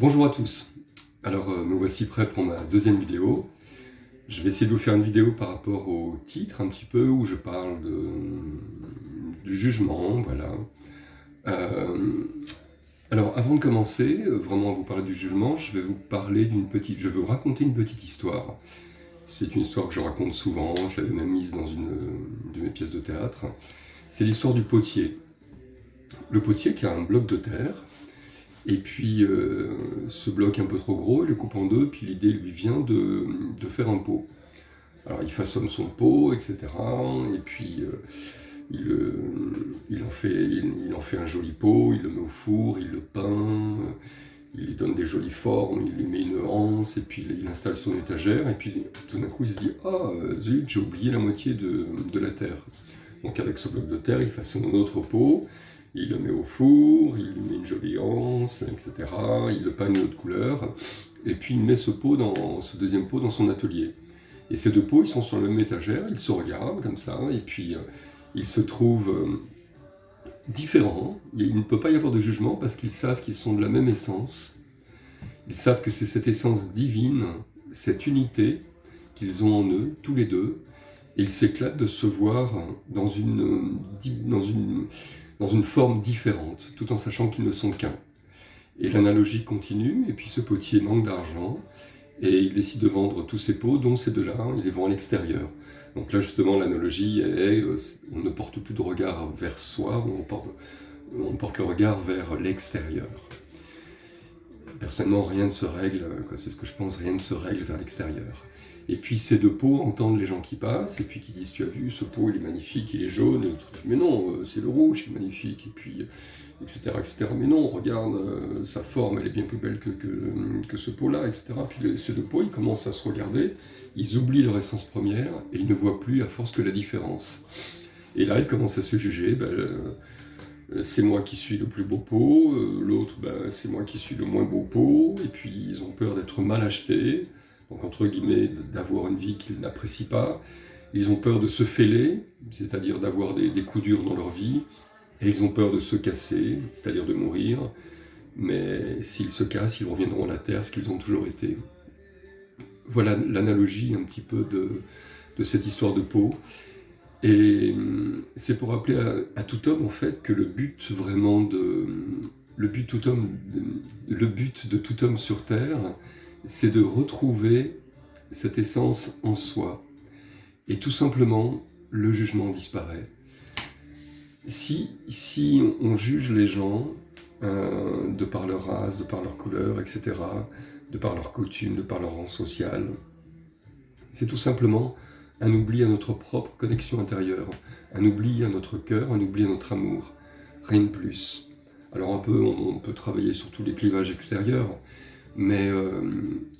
Bonjour à tous. Alors, me voici prêt pour ma deuxième vidéo. Je vais essayer de vous faire une vidéo par rapport au titre un petit peu, où je parle du jugement, voilà. Euh, alors, avant de commencer, vraiment à vous parler du jugement, je vais je vais vous raconter une petite histoire. C'est une histoire que je raconte souvent, je l'avais même mise dans une de mes pièces de théâtre. C'est l'histoire du potier. Le potier qui a un bloc de terre. Et puis, ce bloc un peu trop gros, il le coupe en deux, puis l'idée lui vient de faire un pot. Alors, il façonne son pot, etc. Et puis, il en fait un joli pot, il le met au four, il le peint, il lui donne des jolies formes, il lui met une anse, et puis il installe son étagère, et puis tout d'un coup, il se dit « Ah, zut, j'ai oublié la moitié de la terre ». Donc avec ce bloc de terre, il façonne un autre pot, il le met au four, il lui met une jolie anse, etc. Il le peint une autre couleur, et puis il met ce deuxième pot dans son atelier. Et ces deux pots, ils sont sur la même étagère, ils se regardent comme ça, et puis ils se trouvent différents. Il ne peut pas y avoir de jugement parce qu'ils savent qu'ils sont de la même essence. Ils savent que c'est cette essence divine, cette unité qu'ils ont en eux, tous les deux, et ils s'éclatent de se voir dans une forme différente, tout en sachant qu'ils ne sont qu'un. Et l'analogie continue, et puis ce potier manque d'argent, et il décide de vendre tous ses pots, dont ces deux-là, il les vend à l'extérieur. Donc là, justement, l'analogie est, on ne porte plus de regard vers soi, on porte le regard vers l'extérieur. Personnellement, rien ne se règle, c'est ce que je pense, rien ne se règle vers l'extérieur. Et puis ces deux pots entendent les gens qui passent, et puis qui disent « Tu as vu, ce pot, il est magnifique, il est jaune », et l'autre dit « Mais non, c'est le rouge qui est magnifique », et puis etc., etc. « Mais non, regarde, sa forme, elle est bien plus belle que ce pot-là, etc. » Puis ces deux pots, ils commencent à se regarder, ils oublient leur essence première, et ils ne voient plus à force que la différence. Et là, ils commencent à se juger, c'est moi qui suis le plus beau pot, l'autre, c'est moi qui suis le moins beau pot, et puis ils ont peur d'être mal achetés, donc entre guillemets, d'avoir une vie qu'ils n'apprécient pas. Ils ont peur de se fêler, c'est-à-dire d'avoir des coups durs dans leur vie, et ils ont peur de se casser, c'est-à-dire de mourir, mais s'ils se cassent, ils reviendront à la terre, ce qu'ils ont toujours été. Voilà l'analogie un petit peu de cette histoire de peau. Et c'est pour rappeler à tout homme, en fait, que le but de tout homme sur Terre, c'est de retrouver cette essence en soi. Et tout simplement, le jugement disparaît. Si on juge les gens de par leur race, de par leur couleur, etc., de par leurs coutumes, de par leur rang social, c'est tout simplement un oubli à notre propre connexion intérieure, un oubli à notre cœur, un oubli à notre amour, rien de plus. Alors on peut travailler sur tous les clivages extérieurs, mais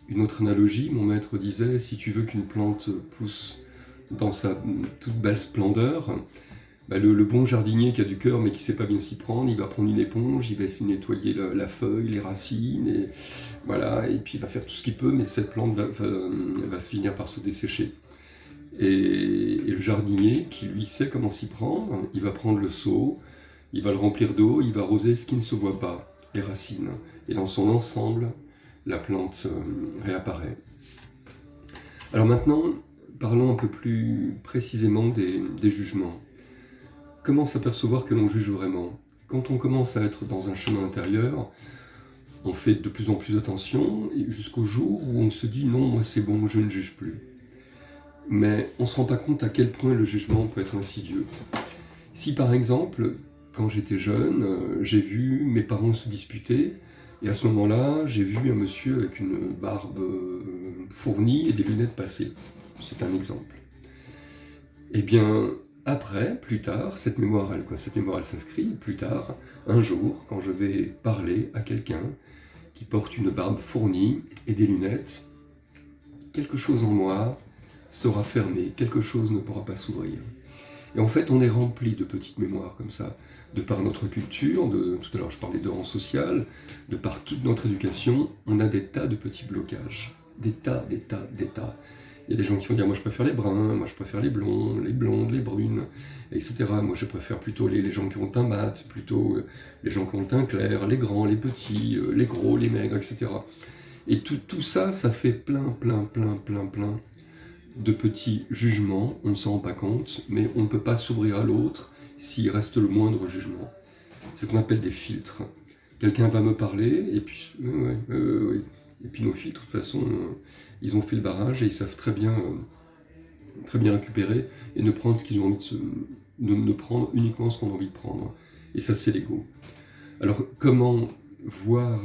une autre analogie, mon maître disait, si tu veux qu'une plante pousse dans sa toute belle splendeur, le bon jardinier qui a du cœur mais qui ne sait pas bien s'y prendre, il va prendre une éponge, il va essayer de nettoyer la feuille, les racines, et voilà, et puis il va faire tout ce qu'il peut, mais cette plante va finir par se dessécher. Et le jardinier, qui lui sait comment s'y prendre, il va prendre le seau, il va le remplir d'eau, il va arroser ce qui ne se voit pas, les racines. Et dans son ensemble, la plante réapparaît. Alors maintenant, parlons un peu plus précisément des jugements. Comment s'apercevoir que l'on juge vraiment ? Quand on commence à être dans un chemin intérieur, on fait de plus en plus attention, jusqu'au jour où on se dit « non, moi c'est bon, je ne juge plus ». Mais on ne se rend pas compte à quel point le jugement peut être insidieux. Si par exemple, quand j'étais jeune, j'ai vu mes parents se disputer, et à ce moment-là, j'ai vu un monsieur avec une barbe fournie et des lunettes passer. C'est un exemple. Eh bien, après, plus tard, cette mémoire, elle s'inscrit, plus tard, un jour, quand je vais parler à quelqu'un qui porte une barbe fournie et des lunettes, quelque chose en moi sera fermé, quelque chose ne pourra pas s'ouvrir. Et en fait, on est rempli de petites mémoires comme ça, de par notre culture, tout à l'heure je parlais de rang social, de par toute notre éducation, on a des tas de petits blocages, des tas. Il y a des gens qui vont dire, moi je préfère les bruns, moi je préfère les blonds, les blondes, les brunes, etc. Moi je préfère plutôt les gens qui ont le teint mat, plutôt les gens qui ont le teint clair, les grands, les petits, les gros, les maigres, etc. Et tout ça, ça fait plein de petits jugements, on ne s'en rend pas compte, mais on ne peut pas s'ouvrir à l'autre s'il reste le moindre jugement. C'est ce qu'on appelle des filtres. Quelqu'un va me parler, et puis, et puis nos filtres, de toute façon, ils ont fait le barrage et ils savent très bien récupérer et ne prendre ce qu'ils ont envie ne prendre uniquement ce qu'on a envie de prendre. Et ça, c'est l'ego. Alors, comment voir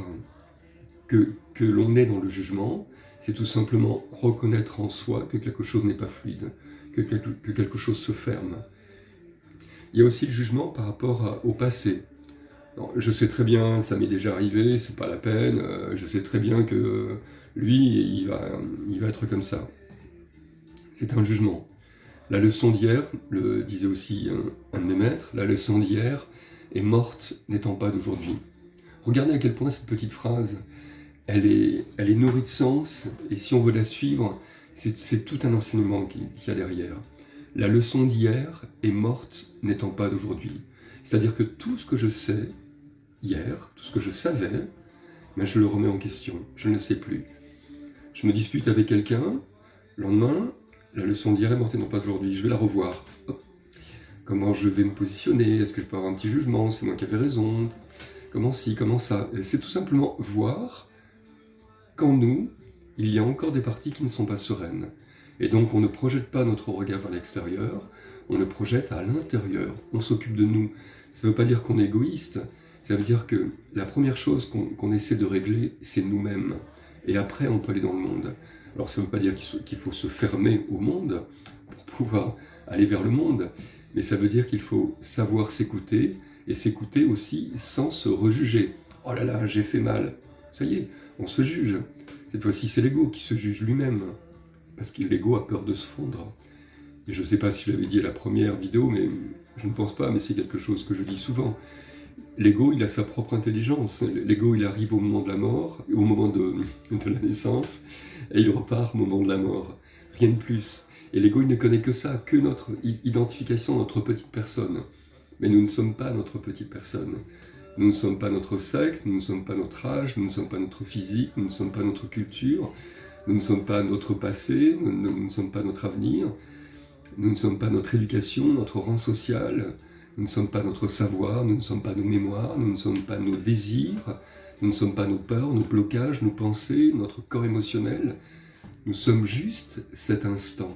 que l'on est dans le jugement? C'est tout simplement reconnaître en soi que quelque chose n'est pas fluide, que quelque chose se ferme. Il y a aussi le jugement par rapport au passé. Alors, je sais très bien, ça m'est déjà arrivé, c'est pas la peine, je sais très bien que lui, il va être comme ça. C'est un jugement. La leçon d'hier, le disait aussi un de mes maîtres, la leçon d'hier est morte n'étant pas d'aujourd'hui. Regardez à quel point cette petite phrase, elle est nourrie de sens, et si on veut la suivre, c'est tout un enseignement qu'il y a derrière. La leçon d'hier est morte n'étant pas d'aujourd'hui. C'est-à-dire que tout ce que je sais hier, tout ce que je savais, mais je le remets en question, je ne le sais plus. Je me dispute avec quelqu'un, le lendemain, la leçon d'hier est morte et non pas d'aujourd'hui, je vais la revoir. Hop. Comment je vais me positionner? Est-ce que je peux avoir un petit jugement? C'est moi qui avais raison? Comment ci, comment ça? C'est tout simplement voir qu'en nous, il y a encore des parties qui ne sont pas sereines. Et donc on ne projette pas notre regard vers l'extérieur, on le projette à l'intérieur, on s'occupe de nous. Ça ne veut pas dire qu'on est égoïste, ça veut dire que la première chose qu'on essaie de régler, c'est nous-mêmes. Et après, on peut aller dans le monde. Alors ça ne veut pas dire qu'il faut se fermer au monde pour pouvoir aller vers le monde, mais ça veut dire qu'il faut savoir s'écouter, et s'écouter aussi sans se rejuger. Oh là là, j'ai fait mal. Ça y est, on se juge. Cette fois-ci, c'est l'ego qui se juge lui-même, parce que l'ego a peur de se fondre. Et je ne sais pas si je l'avais dit à la première vidéo, mais je ne pense pas, mais c'est quelque chose que je dis souvent. L'ego, il a sa propre intelligence. L'ego, il arrive au moment de la mort, au moment de la naissance, et il repart au moment de la mort. Rien de plus. Et l'ego, il ne connaît que ça, que notre identification, notre petite personne. Mais nous ne sommes pas notre petite personne. Nous ne sommes pas notre sexe, nous ne sommes pas notre âge, nous ne sommes pas notre physique, nous ne sommes pas notre culture, nous ne sommes pas notre passé, nous ne sommes pas notre avenir, nous ne sommes pas notre éducation, notre rang social, nous ne sommes pas notre savoir, nous ne sommes pas nos mémoires, nous ne sommes pas nos désirs, nous ne sommes pas nos peurs, nos blocages, nos pensées, notre corps émotionnel. Nous sommes juste cet instant.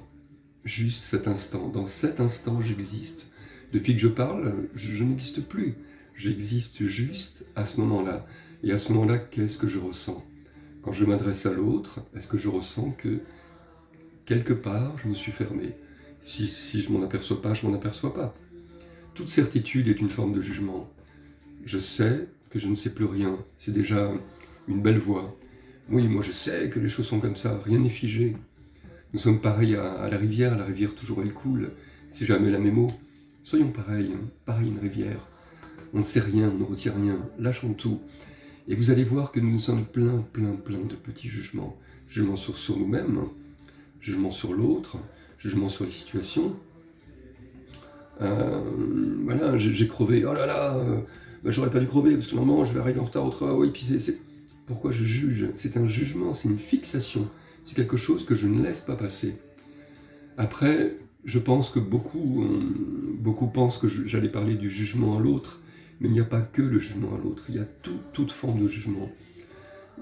Juste cet instant. Dans cet instant, j'existe. Depuis que je parle, je n'existe plus. J'existe juste à ce moment-là. Et à ce moment-là, qu'est-ce que je ressens? Quand je m'adresse à l'autre, est-ce que je ressens que quelque part, je me suis fermé? Si je m'en aperçois pas, je m'en aperçois pas. Toute certitude est une forme de jugement. Je sais que je ne sais plus rien. C'est déjà une belle voix. Oui, moi je sais que les choses sont comme ça. Rien n'est figé. Nous sommes pareils à la rivière toujours elle coule. Si jamais la mémo, soyons pareils, pareil une rivière. On ne sait rien, on ne retient rien, lâchons tout. Et vous allez voir que nous sommes plein de petits jugements. Jugements sur nous-mêmes, jugements sur l'autre, jugements sur les situations. Voilà, j'ai crevé, oh là là, j'aurais pas dû crever, parce que normalement je vais arriver en retard au travail, puis c'est... Pourquoi je juge? C'est un jugement, c'est une fixation, c'est quelque chose que je ne laisse pas passer. Après, je pense que beaucoup pensent que j'allais parler du jugement à l'autre, mais il n'y a pas que le jugement à l'autre, il y a toute forme de jugement.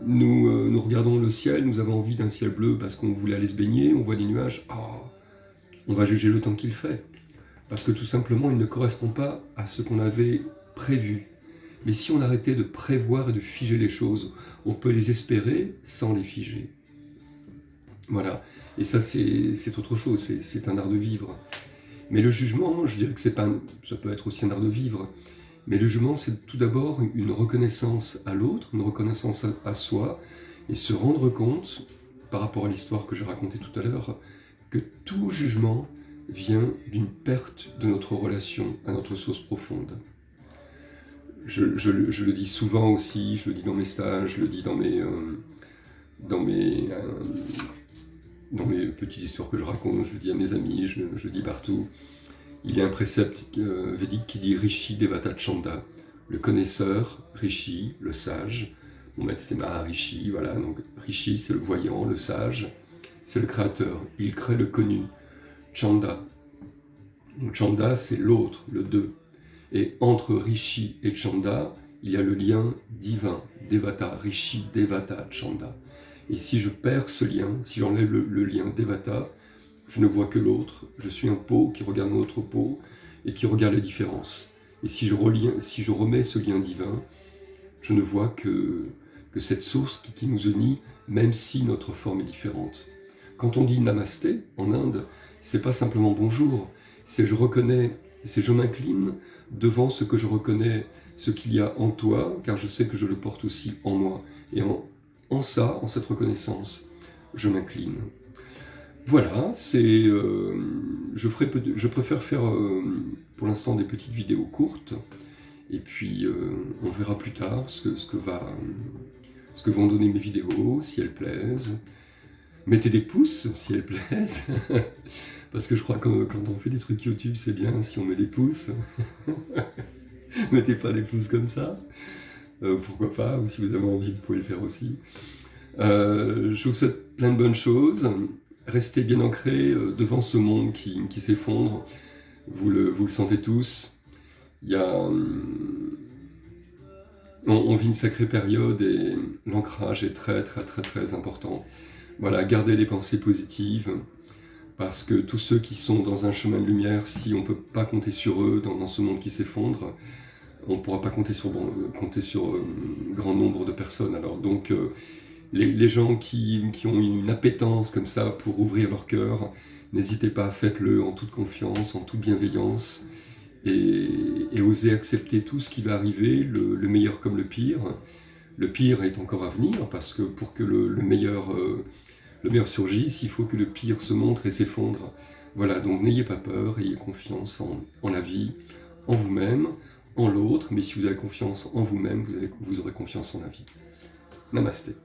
Nous regardons le ciel, nous avons envie d'un ciel bleu parce qu'on voulait aller se baigner, on voit des nuages, on va juger le temps qu'il fait. Parce que tout simplement, il ne correspond pas à ce qu'on avait prévu. Mais si on arrêtait de prévoir et de figer les choses, on peut les espérer sans les figer. Voilà. Et ça, c'est autre chose, c'est un art de vivre. Mais le jugement, je dirais que ça peut être aussi un art de vivre. Mais le jugement, c'est tout d'abord une reconnaissance à l'autre, une reconnaissance à soi, et se rendre compte, par rapport à l'histoire que j'ai racontée tout à l'heure, que tout jugement vient d'une perte de notre relation à notre source profonde. Je le dis souvent aussi, je le dis dans mes stages, je le dis dans mes dans mes petites histoires que je raconte, je le dis à mes amis, je le dis partout. Il y a un précepte védique qui dit Rishi Devata Chanda, le connaisseur, Rishi, le sage. Mon maître c'est Maharishi, voilà, donc Rishi c'est le voyant, le sage, c'est le créateur, il crée le connu. Chanda, donc Chanda c'est l'autre, le deux. Et entre Rishi et Chanda, il y a le lien divin, Devata, Rishi, Devata, Chanda. Et si je perds ce lien, si j'enlève le lien Devata, je ne vois que l'autre, je suis un pot qui regarde un autre pot et qui regarde les différences. Et si je remets ce lien divin, je ne vois que cette source qui nous unit, même si notre forme est différente. Quand on dit namasté en Inde, c'est pas simplement bonjour, c'est je m'incline devant ce que je reconnais, ce qu'il y a en toi, car je sais que je le porte aussi en moi. Et en cette reconnaissance, je m'incline. Voilà, je préfère faire pour l'instant des petites vidéos courtes, et puis on verra plus tard ce que vont donner mes vidéos, si elles plaisent. Mettez des pouces si elles plaisent, parce que je crois que quand on fait des trucs YouTube, c'est bien si on met des pouces. Mettez pas des pouces comme ça, pourquoi pas, ou si vous avez envie, vous pouvez le faire aussi. Je vous souhaite plein de bonnes choses. Restez bien ancrés devant ce monde qui s'effondre. Vous le sentez tous. On vit une sacrée période et l'ancrage est très très très très important. Voilà, gardez les pensées positives, parce que tous ceux qui sont dans un chemin de lumière, si on ne peut pas compter sur eux dans ce monde qui s'effondre, on ne pourra pas compter sur un grand nombre de personnes. Alors donc, les gens qui ont une appétence comme ça pour ouvrir leur cœur, n'hésitez pas, faites-le en toute confiance, en toute bienveillance, et osez accepter tout ce qui va arriver, le meilleur comme le pire. Le pire est encore à venir, parce que pour que le meilleur surgisse, il faut que le pire se montre et s'effondre. Voilà, donc n'ayez pas peur, ayez confiance en la vie, en vous-même, en l'autre, mais si vous avez confiance en vous-même, vous aurez confiance en la vie. Namasté.